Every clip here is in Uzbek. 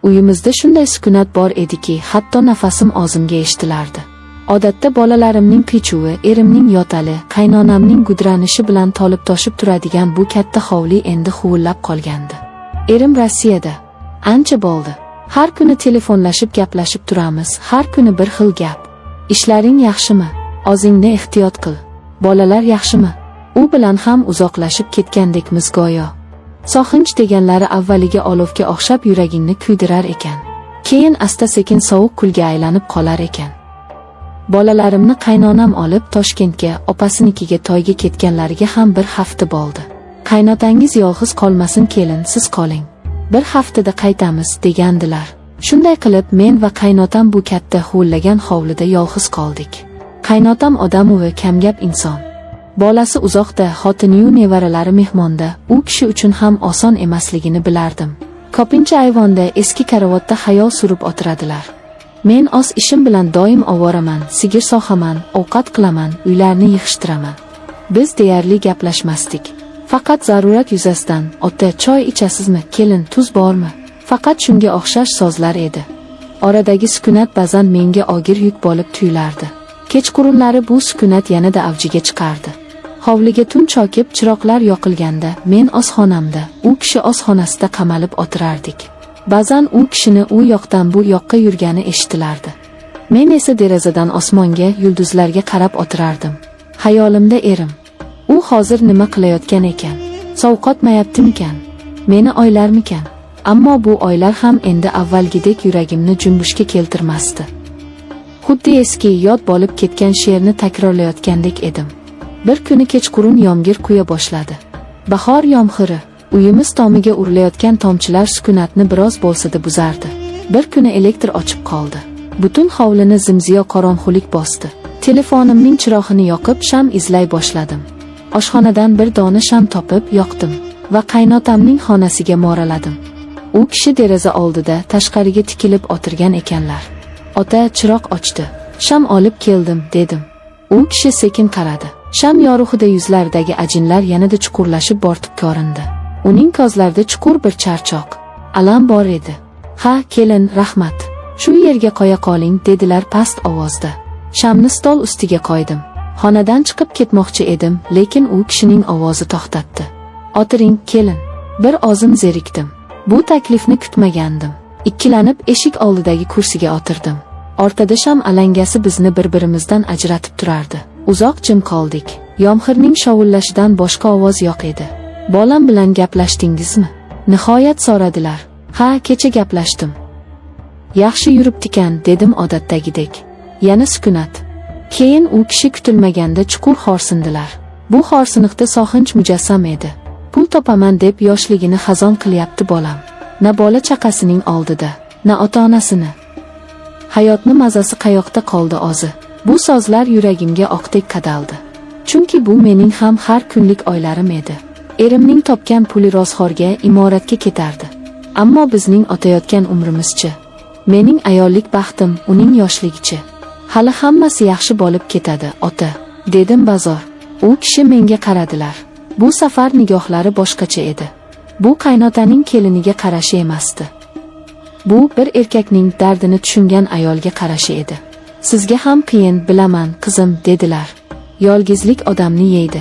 Uyimizda shunday sukunat bor ediki, hatto nafasim og'zimga eshitilardi. Odatda bolalarimning qichuvi, erimning yotali, qaynonamning gudranishi bilan tolib-toshib turadigan bu katta hovli endi huvillab qolgandi. Erim Rossiyada. Ancha bo'ldi. Har kuni telefonlashib gaplashib turamiz, har kuni bir xil gap. Ishlaring yaxshimi? O'zingni ehtiyot qil. Bolalar yaxshimi? U bilan ham uzoqlashib ketgandekmiz go'yo. Soxinch deganlari avvaliga olovga o'xshab yuragingni kuydirar ekan. Keyin asta-sekin sovuq kulga aylanib qolar ekan. Bolalarimni qaynonam olib Toshkentga, opasinikiga to'yga ketganlariga ham bir hafta bo'ldi. Qaynotangiz yolg'iz qolmasin kelin, siz qoling. Bir haftada qaytamiz degandilar. Shunday qilib men va qaynotam bu katta huvillagan hovlida yolg'iz qoldik. Qaynotam odamovi kamgap inson. Bolasi uzoqda, xotiniyu nevaralari mehmonda, u kishi uchun ham oson emasligini bilardim. Ko'pincha ayvonda eski karavotda xayol surib o'tiradilar. Men o'z ishim bilan doim ovoraman, sigir so'haman, ovqat qilaman, uylarni yig'ishtiraman. Biz deyarli gaplashmasdik. Faqat zarurat yuzasidan, ota choy ichasizmi, kelin tuz bormi? Faqat shunga o'xshash so'zlar edi. Oradagi sukunat ba'zan menga og'ir yuk bo'lib tuyulardi. Kechqurunlari bu sukunat yanada avjiga chiqardi. Hovliga tun chokib chiroqlar yoqilganda, men o'z xonamda, u kishi o'z xonasida qamalib o'tirardik. Ba'zan u kishini u yoqdan bu yoqqa yurgani eshitilardi. Men esa derazadan osmonga, yulduzlarga qarab o'tirardim. Xayolimda erim. U hozir nima qilayotgan ekan? Sovqotmayaptimikan? Meni oylarmikan? Ammo bu oylar ham endi avvalgidek yuragimni junbushga keltirmasdi. Xuddi eski yod bo'lib ketgan she'rni takrorlayotgandek edim. Bir kuni kechqurun yomg'ir quya boshladi. Bahor yomg'iri, uyimiz tomiga urilayotgan tomchilar sukunatni biroz bo'lsa-da buzardi. Bir kuni elektr o'chib qoldi. Butun hovlini zimziyo qorong'ulik bosdi. Telefonimning chirog'ini yoqib sham izlay boshladim. Oshxonadan bir dona sham topib yoqdim va qaynotamning xonasiga moraladim. U kishi deraza oldida tashqariga tikilib o'tirgan ekanlar. Ota chiroq ochdi. Sham olib keldim, dedim. U kishi sekin qaradi. Sham yorug'ida yuzlaridagi ajinlar yanada chuqurlashib bortib ko'rindi. Uning ko'zlarida chuqur bir charchoq, alam bor edi. Ha, kelin, rahmat. Shu yerga qo'ya qoling, dedilar past ovozda. Shamni stol ustiga qo'ydim. Xonadan chiqib ketmoqchi edim, lekin u kishining ovozi to'xtatdi. O'tiring, kelin. Bir ozim zerikdim. Bu taklifni kutmagandim. Ikkilanib eshik oldidagi kursiga o'tirdim. Ortada sham alangasi bizni bir-birimizdan ajratib turardi. Uzoq jim qoldik. Yomg'irning shovullashidan boshqa ovoz yo'q edi. Bolam bilan gaplashdingizmi? Nihoyat so'radilar. Ha, kecha gaplashdim. Yaxshi yuribdikan, dedim odatdagidek. Yana sukunat. Keyin u kishi kutilmaganda chuqur xo'rsindilar. Bu xo'rsiniqda soxinch mujassam edi. Pul topaman deb yoshligini xazon qilyapti bolam. Na bola chaqasining oldida, na ota-onasini. Hayotni mazasi qayoqda qoldi o'zi? Bu so'zlar yuragimga oqdek qadaldi. Chunki bu mening ham har kunlik oylarim edi. Erimning topgan puli rozxorga, imoratga ketardi. Ammo bizning o'tayotgan umrimizchi? Mening ayollik baxtim, uning yoshligichi? Hali hammasi yaxshi bo'lib ketadi, ota, dedim bazor. U kishi menga qaradilar. Bu safar nigohlari boshqacha edi. Bu qaynotaning keliniga qarashi emasdi. Bu bir erkakning dardini tushungan ayolga qarashi edi. Sizga ham qiyin, bilaman, qizim, dedilar. Yolg'izlik odamni yeydi.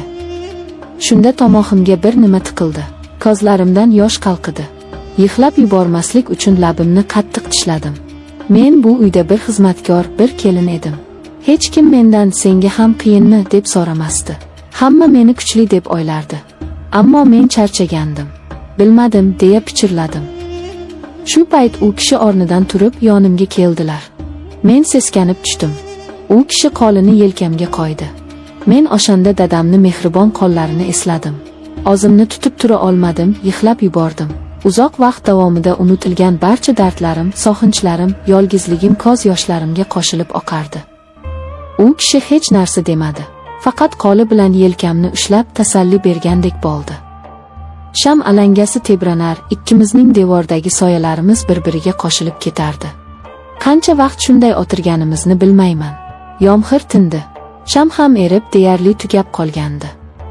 Shunda tomog'imga bir nima tiqildi. Ko'zlarimdan yosh qalqidi. Yig'lab yubormaslik uchun labimni qattiq tishladim. Men bu uyda bir xizmatkor, bir kelin edim. Hech kim mendan senga ham qiyinmi deb so'ramasdi. Hamma meni kuchli deb o'ylardi. Ammo men charchagandim. Bilmadim, deya pichirladim. Shu payt u kishi o'rnidan turib yonimga keldilar. Men seskanib tushdim. U kishi qo'lini yelkamga qo'ydi. Men o'shanda dadamni mehribon qo'llarini esladim. O'zimni tutib tura olmadim, yig'lab yubordim. Uzoq vaqt davomida unutilgan barcha dardlarim, so'xinchlarim, yolg'izligim ko'z yoshlarimga qo'shilib oqardi. U kishi hech narsa demadi. Faqat qo'li bilan yelkamni ushlab tasalli bergandek bo'ldi. Sham alangasi tebranar, ikkimizning devordagi soyalarimiz bir-biriga qo'shilib ketardi. Qancha vaqt shunday o'tirganimizni bilmayman. Yomg'ir tindi. Sham ham erib deyarli tugab qolgandi.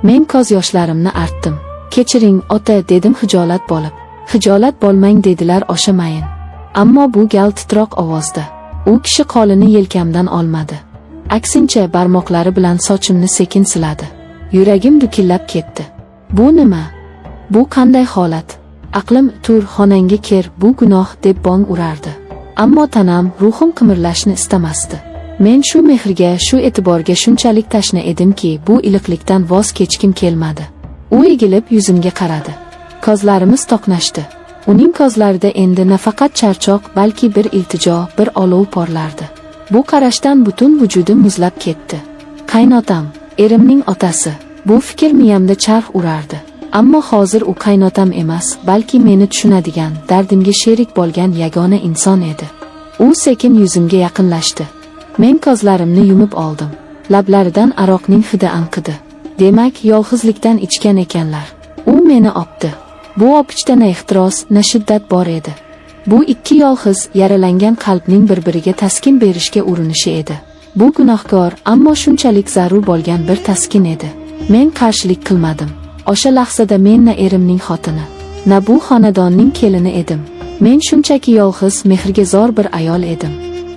Men ko'z yoshlarimni artdim. Kechiring, ota, dedim hijolat bo'lib. Hijolat bo'lmang, dedilar, o'shamayin. Ammo bu gal titroq ovozda. U kishi qo'lini yelkamdan olmadi. Aksincha barmoqlari bilan sochimni sekin siladi. Yuragim dukillab ketdi. Bu nima? Bu qanday holat? Aqlim tur, xonangga kir, bu gunoh deb bong urardi. Ammo tanam, ruhim qimirlashni istamasdi. Men shu mehrga, shu e'tiborga shunchalik tashna edimki, bu iliqlikdan voz kechkim kelmadi. U egilib yuzimga qaradi. Ko'zlarimiz to'qnashdi. Uning ko'zlarida endi nafaqat charchoq, balki bir iltijo, bir olov porlardi. Bu qarashdan butun vujudim muzlab ketdi. Qaynotam, erimning otasi. Bu fikr miyamda charx urardi. Ammo hozir u qaynotam emas, balki meni tushunadigan, dardimga sherik bo'lgan yagona inson edi. U sekin yuzimga yaqinlashdi. Men ko'zlarimni yumib oldim. Lablaridan aroqning hidi anqidi. Demak, yolg'izlikdan ichgan ekanlar. U meni opdi. Bu opichda na ehtiros, na shiddat bor edi. Bu ikki yolg'iz, yaralangan qalbning bir-biriga taskin berishga urinishi edi. Bu gunohkor, ammo shunchalik zarur bo'lgan bir taskin edi. Men qarshilik qilmadim. O'sha lahzada men na erimning xotini, na bu xonadonning kelini edim. Men shunchaki yolg'iz, mehrga zor bir ayol edim.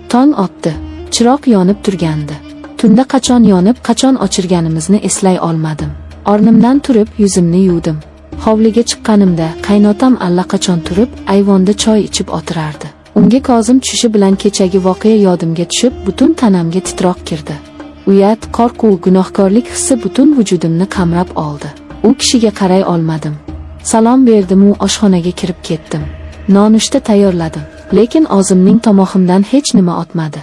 Tong otdi. Chiroq yonib turgandi. Tunda qachon yonib, qachon o'chirganimizni eslay olmadim. O'rnimdan turib, yuzimni yuvdim. Hovliga chiqqanimda qaynotam allaqachon turib, ayvonda choy ichib o'tirardi. Unga ko'zim tushishi bilan kechagi voqea yodimga tushib, butun tanamga titroq kirdi. Uyat, qo'rquv, gunohkorlik hissi butun vujudimni qamrab oldi. U kishiga qaray olmadim. Salom berdim-u oshxonaga kirib ketdim. Nonushta tayyorladim, lekin og'zimning tomog'imdan hech nima o'tmadi.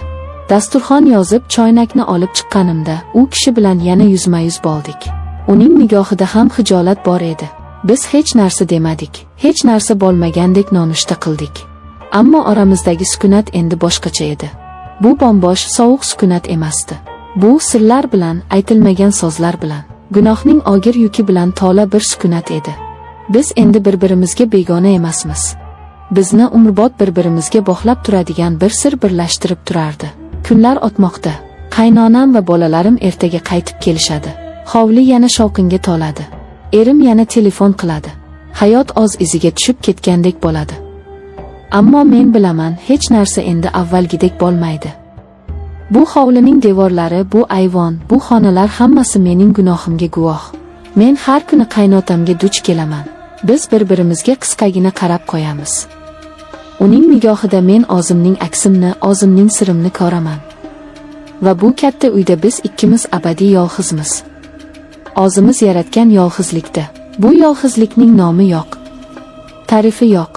Dasturxon yozib, choynakni olib chiqqanimda, u kishi bilan yana yuzma-yuz bo'ldik. Uning nigohida ham xijolat bor edi. Biz hech narsa demadik, hech narsa bo'lmagandek nonushta qildik. Ammo oramizdagi sukunat endi boshqacha edi. Bu bombosh, sovuq sukunat emasdi. Bu sirlar bilan, aytilmagan so'zlar bilan, gunohning og'ir yuki bilan to'la bir sukunat edi. Biz endi bir-birimizga begona emasmiz. Bizni umrbod bir-birimizga bog'lab turadigan bir sir birlashtirib turardi. Kunlar o'tmoqda. Qaynonam va bolalarim ertaga qaytib kelishadi. Hovli yana shovqinga to'ladi. Erim yana telefon qiladi. Hayot o'z iziga tushib ketgandek bo'ladi. Ammo men bilaman, hech narsa endi avvalgidek bo'lmaydi. Bu hovlining devorlari, bu ayvon, bu xonalar hammasi mening gunohimga guvoh. Men har kuni qaynotamga duch kelaman. Biz bir-birimizga qisqagina qarab qo'yamiz. Uning nigohida men o'zimning aksimni, o'zimning sirimni ko'raman. Va bu katta uyda biz ikkimiz abadiy yolg'izmiz. O'zimiz yaratgan yolg'izlikda. Bu yolg'izlikning nomi yo'q. Ta'rifi yo'q.